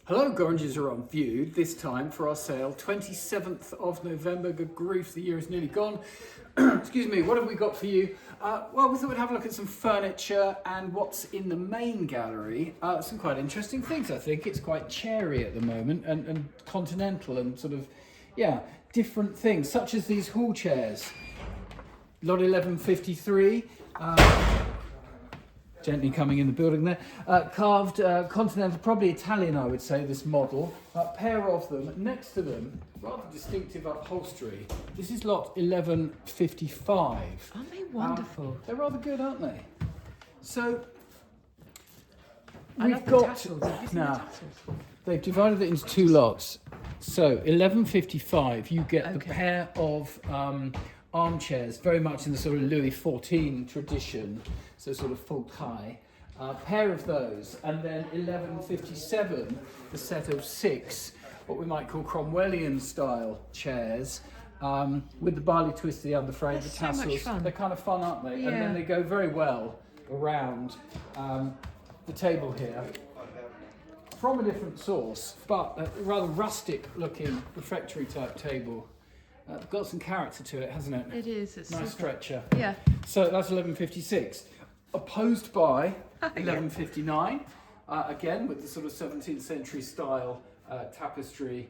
Hello, Gorringes are on view, this time for our sale, 27th of November. Good grief, the year is nearly gone. Excuse me, what have we got for you? Well, we thought we'd have a look at some furniture and what's in the main gallery. Some quite interesting things, I think. It's quite cherry at the moment and continental and sort of, yeah, different things, such as these hall chairs. Lot 1153. Gently coming in the building there. Carved continental, probably Italian, I would say, this model. A pair of them. Next to them, rather distinctive upholstery. This is lot 1155. Aren't they wonderful? They're rather good, aren't they? So, I love the tassels. Have you seen the tassels? They've divided it into two lots. So, 1155, you get the pair of armchairs, very much in the sort of Louis XIV tradition, so sort of full tie. Pair of those, and then 1157, the set of 6, what we might call Cromwellian style chairs, with the barley twist to the underframe, the tassels. So much fun. They're kind of fun, aren't they? Yeah. And then they go very well around the table here. From a different source, but a rather rustic looking refectory type table. Got some character to it, hasn't it? It is. It's nice super. stretcher. Yeah. So that's 1156. Opposed by 1159, again with the sort of 17th century style tapestry,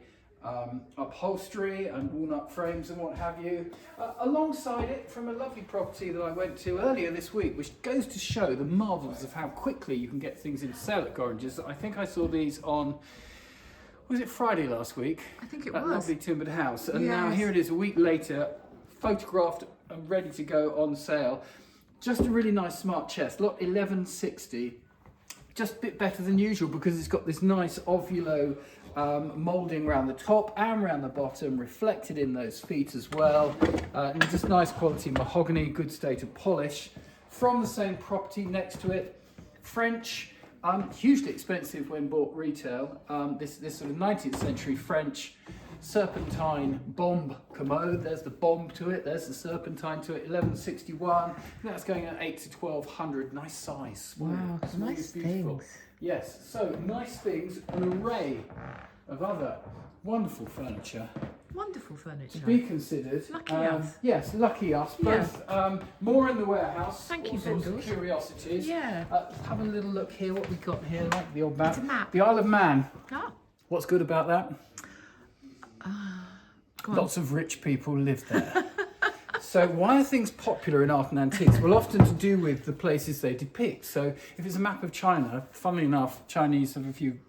upholstery and walnut frames and what have you. Alongside it, from a lovely property that I went to earlier this week, which goes to show the marvels of how quickly you can get things into sale at Gorringes. I think I saw these on, was it Friday last week? I think it that was. Lovely timbered house. And now Yes. here it is a week later, photographed and ready to go on sale. Just a really nice smart chest, lot 1160. Just a bit better than usual because it's got this nice ovulo moulding around the top and around the bottom, reflected in those feet as well. And just nice quality mahogany, good state of polish. From the same property next to it, French, hugely expensive when bought retail. This sort of 19th century French serpentine bomb commode. There's the bomb to it, there's the serpentine to it, 1161. That's going at 8 to 1200. Nice size. Wow, Small nice is beautiful. things. Yes, so nice things, an array of other wonderful furniture. Wonderful furniture. To be considered. Lucky us. Yes, lucky us. Yeah. Both more in the warehouse. Thank all you, sorts of vendors. curiosities. Yeah. Have a little look here. What we got here, like the old map. It's a map. The Isle of Man. Ah. What's good about that? Go on. Lots of rich people live there. So why are things popular in art and antiques? Well, often to do with the places they depict. So if it's a map of China, funnily enough, Chinese have a few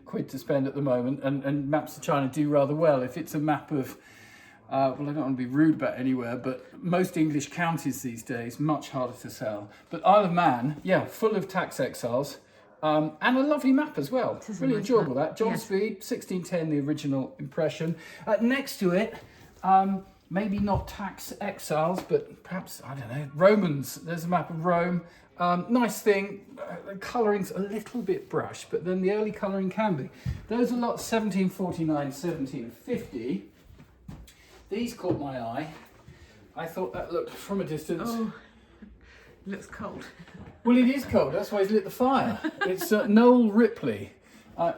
quid to spend at the moment, and maps of China do rather well. If it's a map of, well, I don't want to be rude about anywhere, but most English counties these days, much harder to sell. But Isle of Man, yeah, full of tax exiles, and a lovely map as well. It is a Really nice enjoyable map. that. John Yes. Speed, 1610, the original impression. Next to it, maybe not tax exiles, but perhaps, I don't know, Romans. There's a map of Rome. Nice thing, the colouring's a little bit brush, but then the early colouring can be. Those are lots 1749, 1750. These caught my eye. I thought that looked from a distance. Oh, it looks cold. Well, it is cold, that's why he's lit the fire. It's Noel Ripley,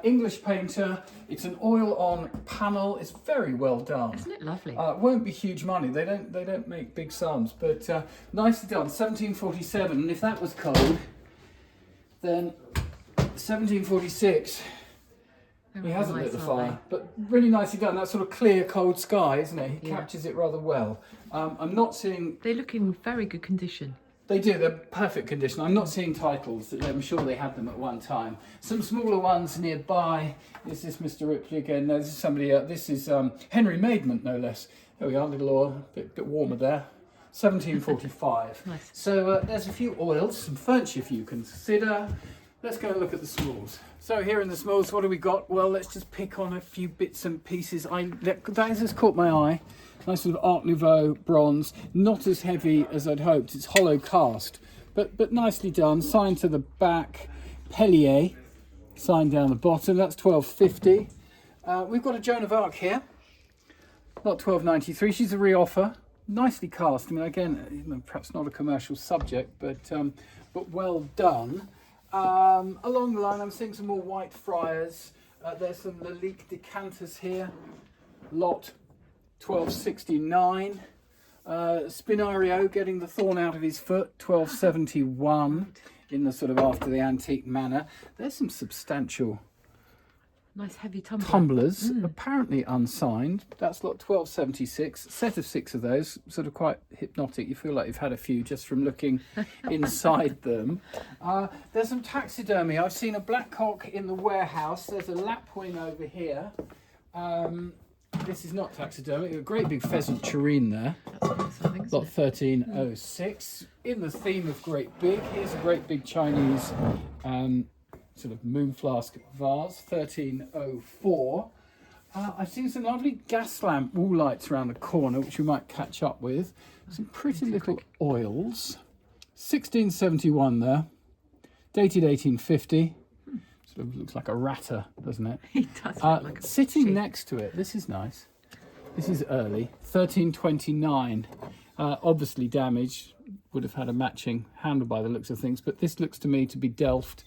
English painter. It's an oil-on panel. It's very well done. Isn't it lovely? It won't be huge money. They don't make big sums, but nicely done. 1747, and if that was cold, then 1746. He hasn't lit the fire, but really nicely done. That sort of clear, cold sky, isn't it? He captures it rather well. I'm not seeing. They look in very good condition. They do. They're perfect condition. I'm not seeing titles. I'm sure they had them at one time. Some smaller ones nearby. Is this Mr. Ripley again? No, this is somebody else. This is Henry Maidment, no less. There we are. Little oil, bit warmer there. 1745. Nice. So there's a few oils, some furniture if you consider. Let's go and look at the smalls. So here in the smalls, what do we got? Well, let's just pick on a few bits and pieces. That has caught my eye. Nice sort of Art Nouveau bronze. Not as heavy as I'd hoped. It's hollow cast, but nicely done. Signed to the back. Pellier. Signed down the bottom. That's 1250. We've got a Joan of Arc here. Not 1293. She's a reoffer. Nicely cast. I mean, again, perhaps not a commercial subject, but well done. Along the line, I'm seeing some more white friars. There's some Lalique decanters here. Lot 1269. Spinario getting the thorn out of his foot, 1271, in the sort of after the antique manner. There's some substantial Nice heavy tumbler. tumblers, apparently unsigned. That's lot 1276. Set of 6 of those, sort of quite hypnotic. You feel like you've had a few just from looking inside them. There's some taxidermy. I've seen a black cock in the warehouse. There's a lapwing over here. This is not taxidermy. A great big pheasant tureen there. That's nice, I think, Lot isn't it? 1306. In the theme of great big, here's a great big Chinese sort of moon flask vase, 1304. I've seen some lovely gas lamp wall lights around the corner, which we might catch up with. Some pretty little oils. 1671 there, dated 1850. Sort of looks like a ratter, doesn't it? He does look like a Sitting sheep. next to it, this is nice. This is early, 1329. Obviously damaged, would have had a matching handle by the looks of things, but this looks to me to be Delft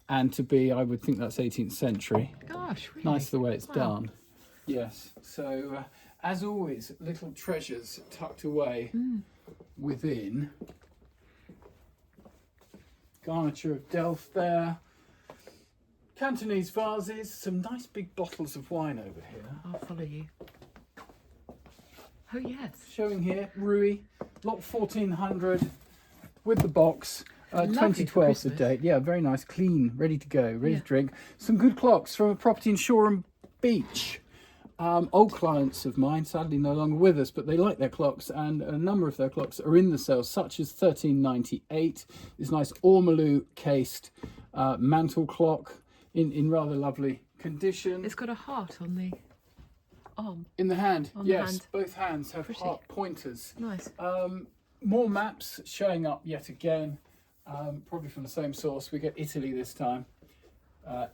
and to be, I would think that's 18th century. Gosh, really? Nice the way it's Wow. done. Yes, so as always, little treasures tucked away within. Garniture of Delft there. Cantonese vases, some nice big bottles of wine over here. I'll follow you. Oh, yes. Showing here, Rui, lot 1400 with the box. Lovely for 2012 the Christmas. date. Yeah, very nice, clean, ready to go, ready Yeah. to drink. Some good clocks from a property in Shoreham Beach. Old clients of mine, sadly no longer with us, but they like their clocks, and a number of their clocks are in the sale, such as 1398, this nice ormolu cased mantle clock in rather lovely condition. It's got a heart on the arm. In the hand, On the yes, hand. both hands have Pretty. heart pointers. Nice. More maps showing up yet again, probably from the same source. We get Italy this time,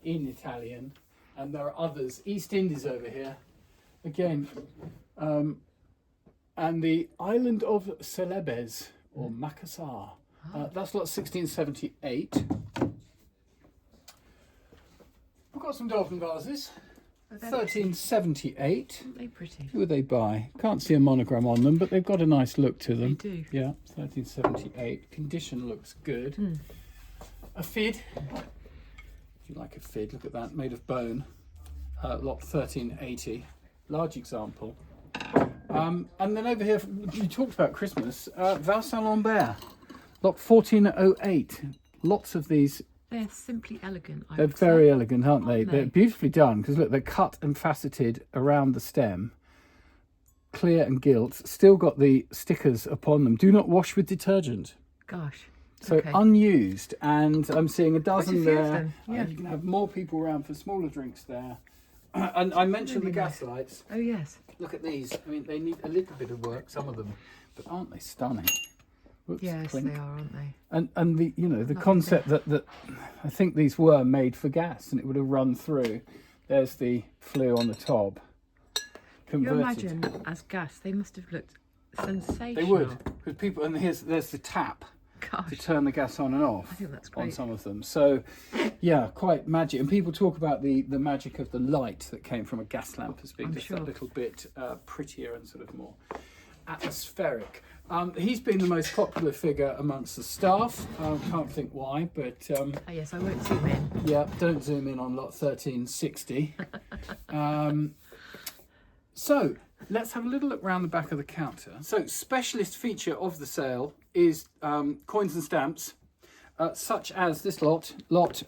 in Italian, and there are others. East Indies over here, again, and the island of Celebes, or Makassar. That's lot 1678. We've got some dolphin vases, Oh, they're 1378. Aren't they pretty? Who are they by? Can't see a monogram on them, but they've got a nice look to They them. do. Yeah, 1378. Condition looks good. A fid. If you like a fid, look at that, made of bone. Lot 1380. Large example. And then over here, you talked about Christmas. Val Saint Lambert. Lot 1408. Lots of these. They're simply elegant. I They're would say. very elegant, aren't they? Aren't They're they? beautifully done, because look, they're cut and faceted around the stem. Clear and gilt. Still got the stickers upon them. Do not wash with detergent. Gosh. So okay. unused, and I'm seeing a dozen few of there. them, yeah. You can have more people around for smaller drinks there. And I mentioned Really the nice. gas lights. Oh, yes. Look at these. I mean, they need a little bit of work, some of them, but aren't they stunning? Whoops, Yes, clink. they are, aren't they? And the the Lovely concept that I think these were made for gas, and it would have run through. There's the flue on the top. You Converted. imagine as gas, they must have looked sensational. They would, because people, and there's the tap to Gosh. turn the gas on and off. I think that's On great. some of them, so yeah, quite magic. And people talk about the magic of the light that came from a gas lamp as being I'm just sure. that little bit prettier and sort of more atmospheric. He's been the most popular figure amongst the staff. Can't think why, but Oh, yes, I won't zoom in. yeah, don't zoom in on lot 1360. So let's have a little look round the back of the counter. So specialist feature of the sale is coins and stamps, such as this lot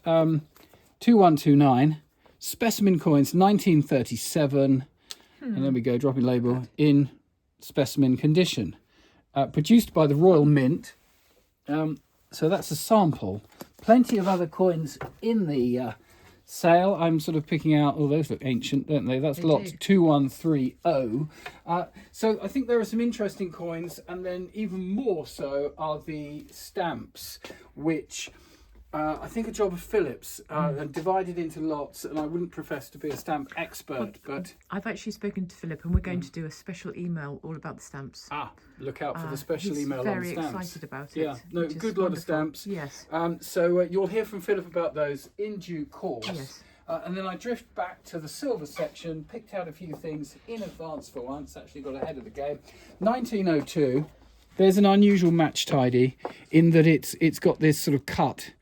2129, specimen coins 1937, and then we go dropping label in specimen condition, produced by the Royal Mint. So that's a sample. Plenty of other coins in the sale. I'm sort of picking out, oh, those look ancient, don't they? That's They lot do. 2130. So I think there are some interesting coins, and then even more so are the stamps, which I think a job of Phillips, and divided into lots. And I wouldn't profess to be a stamp expert, but I've actually spoken to Philip, and we're going to do a special email all about the stamps. look out for the special He's email on very stamps. excited about it. Yeah, no, which is good lot of wonderful. stamps. Yes. So you'll hear from Philip about those in due course. Yes. And then I drift back to the silver section, picked out a few things in advance for once, actually got ahead of the game. 1902, there's an unusual match tidy in that it's got this sort of cut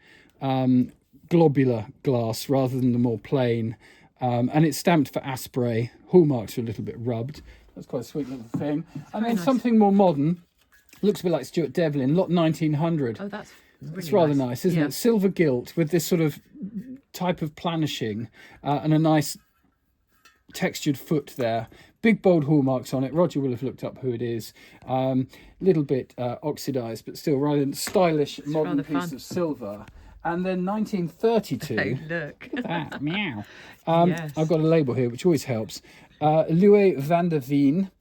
globular glass rather than the more plain. And it's stamped for Asprey. Hallmarks are a little bit rubbed. That's quite a sweet little thing. And then something more modern, looks a bit like Stuart Devlin, lot 1900. Oh, that's really It's rather nice, isn't it? Silver gilt with this sort of type of planishing and a nice textured foot there. Big bold hallmarks on it. Roger will have looked up who it is. Little bit oxidized, but still rather stylish, modern piece of silver. And then 1932. Oh, look. Look at that, meow. Yes. I've got a label here, which always helps. Lewes van der Veen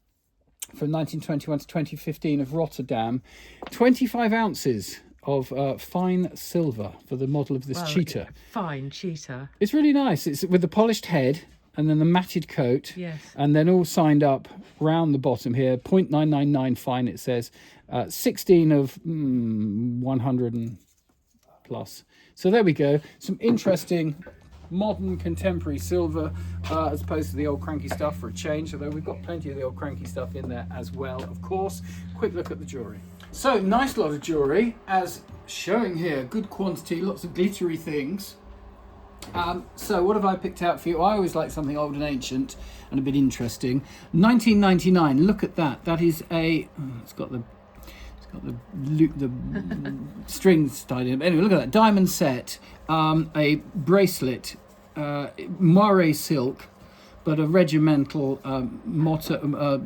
from 1921 to 2015 of Rotterdam. 25 ounces of fine silver for the model of this cheetah. Fine cheetah. It's really nice. It's with the polished head and then the matted coat. Yes. And then all signed up round the bottom here. 0.999 fine, it says. 16 of 100 and plus. So there we go. Some interesting modern contemporary silver as opposed to the old cranky stuff for a change, although we've got plenty of the old cranky stuff in there as well, of course. Quick look at the jewellery. So nice lot of jewellery, as showing here, good quantity, lots of glittery things. So what have I picked out for you? I always like something old and ancient and a bit interesting. 1999, look at that. That is a, it's got the strings tied in. Anyway, look at that diamond set, a bracelet, moire silk, but a regimental motto,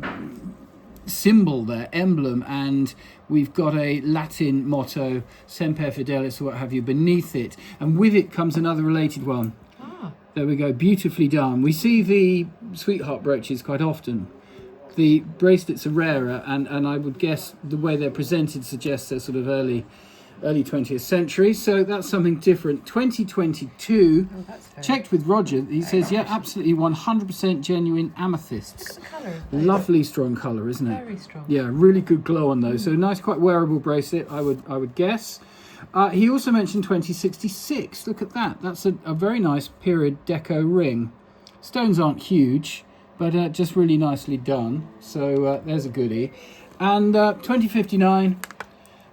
symbol there, emblem, and we've got a Latin motto, Semper Fidelis, or what have you, beneath it, and with it comes another related one. There we go, beautifully done. We see the sweetheart brooches quite often. The bracelets are rarer, and I would guess the way they're presented suggests they're sort of early 20th century, so that's something different. 2022, checked with Roger, he says, yeah, absolutely 100% genuine amethysts. Look at the colour. Lovely strong colour, isn't it? Very strong. Yeah, really good glow on those. So nice, quite wearable bracelet, I would guess. He also mentioned 2066. Look at that. That's a very nice period deco ring. Stones aren't huge, but just really nicely done. So there's a goodie. And 2059,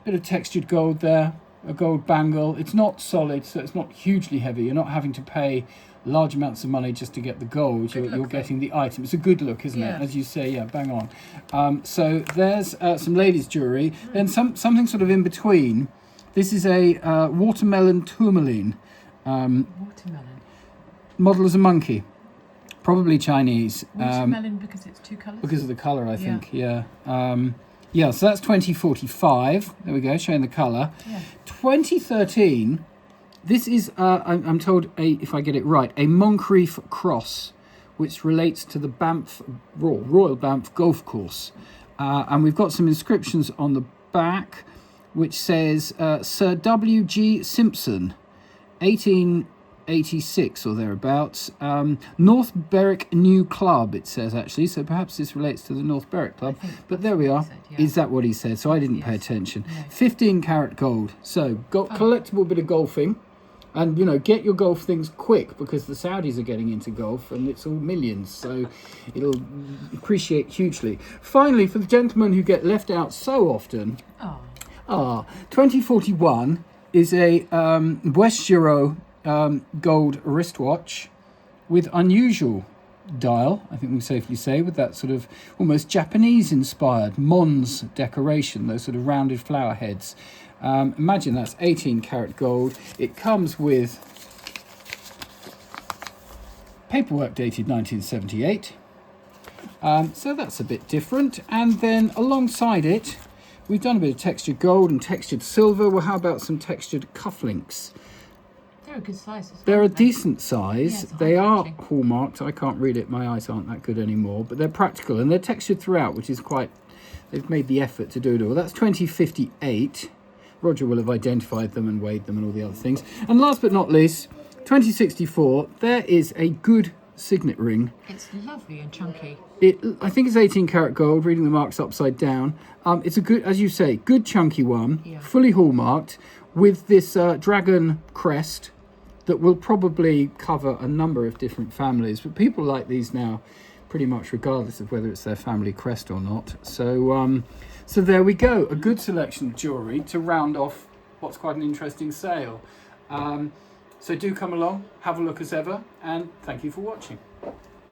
bit of textured gold there, a gold bangle. It's not solid, so it's not hugely heavy. You're not having to pay large amounts of money just to get the gold. You're getting the item. It's a good look, isn't it? As you say, yeah, bang on. So there's some ladies' jewellery. Then something sort of in between. This is a watermelon tourmaline. Watermelon. Model as a monkey. Probably Chinese. Watermelon because it's two colours? Because of the colour, I think, yeah. Yeah, so that's 2045. There we go, showing the colour. Yeah. 2013, this is, I'm told, if I get it right, a Moncrief cross, which relates to the Royal Banff Golf Course. And we've got some inscriptions on the back, which says, Sir W.G. Simpson, 1886 or thereabouts. North Berwick New Club, it says, actually, so perhaps this relates to the North Berwick Club, but there we are. Said, yeah. Is that what he said? So I didn't pay attention. No. 15 carat gold. So got collectible bit of golfing, and you know, get your golf things quick because the Saudis are getting into golf and it's all millions, so it'll appreciate hugely. Finally, for the gentlemen who get left out so often, 2041 is a West Giro gold wristwatch with unusual dial, I think we can safely say, with that sort of almost Japanese inspired Mons decoration, those sort of rounded flower heads. Imagine that's 18 karat gold. It comes with paperwork dated 1978, so that's a bit different. And then alongside it we've done a bit of textured gold and textured silver. Well, how about some textured cufflinks? They're a good size. They're a decent size. Yeah, they are hallmarked. I can't read it. My eyes aren't that good anymore. But they're practical and they're textured throughout, which is quite... They've made the effort to do it all. That's 2058. Roger will have identified them and weighed them and all the other things. And last but not least, 2064. There is a good signet ring. It's lovely and chunky. I think it's 18 karat gold, reading the marks upside down. It's a good, as you say, good chunky one, fully hallmarked, with this dragon crest that will probably cover a number of different families, but people like these now pretty much regardless of whether it's their family crest or not. So so there we go, a good selection of jewellery to round off what's quite an interesting sale. So do come along, have a look as ever, and thank you for watching.